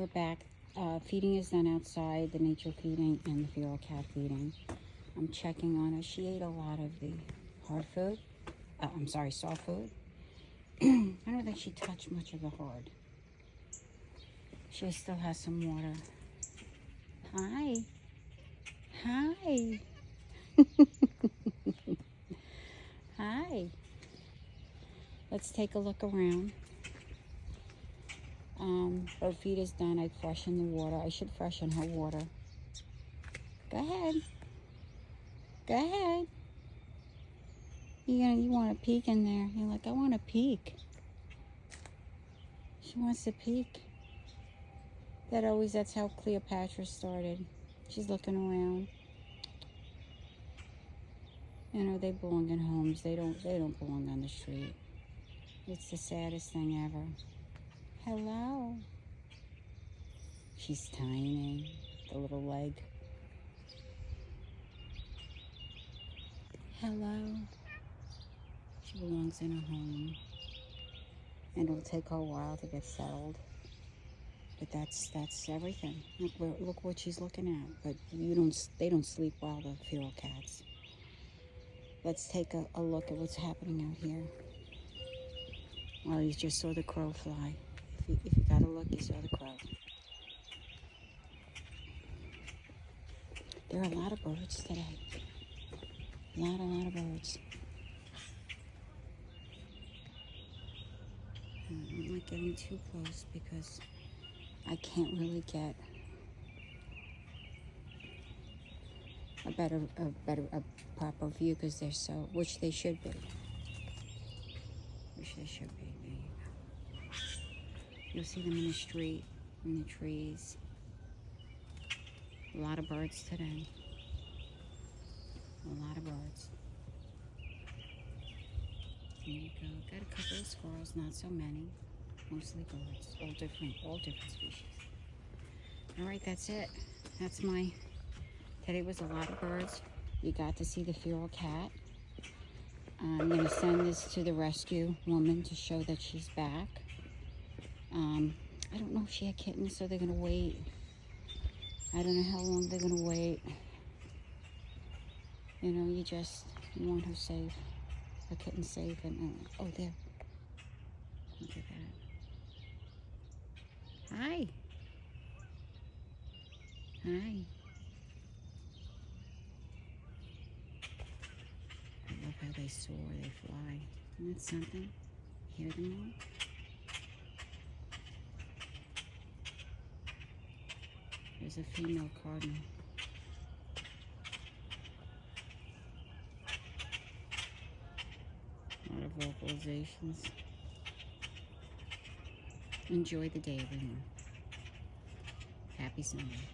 We're back. Feeding is done outside, the nature feeding and the feral cat feeding. I'm checking on her. She ate a lot of the hard food. Soft food. I don't think she touched much of the hard. She still has some water. Hi. Hi. Hi. Let's take a look around. Her feed is done. I freshen the water. I should freshen her water. Go ahead. Go ahead. You want to peek in there. You're like, I want to peek. She wants to peek. That's how Cleopatra started. She's looking around. You know, they belong in homes. They don't belong on the street. It's the saddest thing ever. Hello. She's tiny. The little leg. Hello. She belongs in a home. And it'll take her a while to get settled. But that's everything. Look what she's looking at. But they don't sleep well, the feral cats. Let's take a look at what's happening out here. Well, you just saw the crow fly. If you got a look, you saw the crow. There are a lot of birds today. A lot of birds. I'm not getting too close because I can't really get a proper view because they're so, which they should be. Which they should be. There you go. You'll see them in the street, in the trees. A lot of birds today. A lot of birds. There you go. Got a couple of squirrels, not so many. Mostly birds, all different species. All right, that's it. Today was a lot of birds. You got to see the feral cat. I'm going to send this to the rescue woman to show that she's back. I don't know if she had kittens, so they're going to wait. I don't know how long they're going to wait. You know, you want her safe. Her kitten safe. And oh, there. Look at that. Hi. Hi. I love how they soar, they fly. Isn't that something? Hear them all? There's a female cardinal. A lot of vocalizations. Enjoy the day, everyone. Happy Sunday.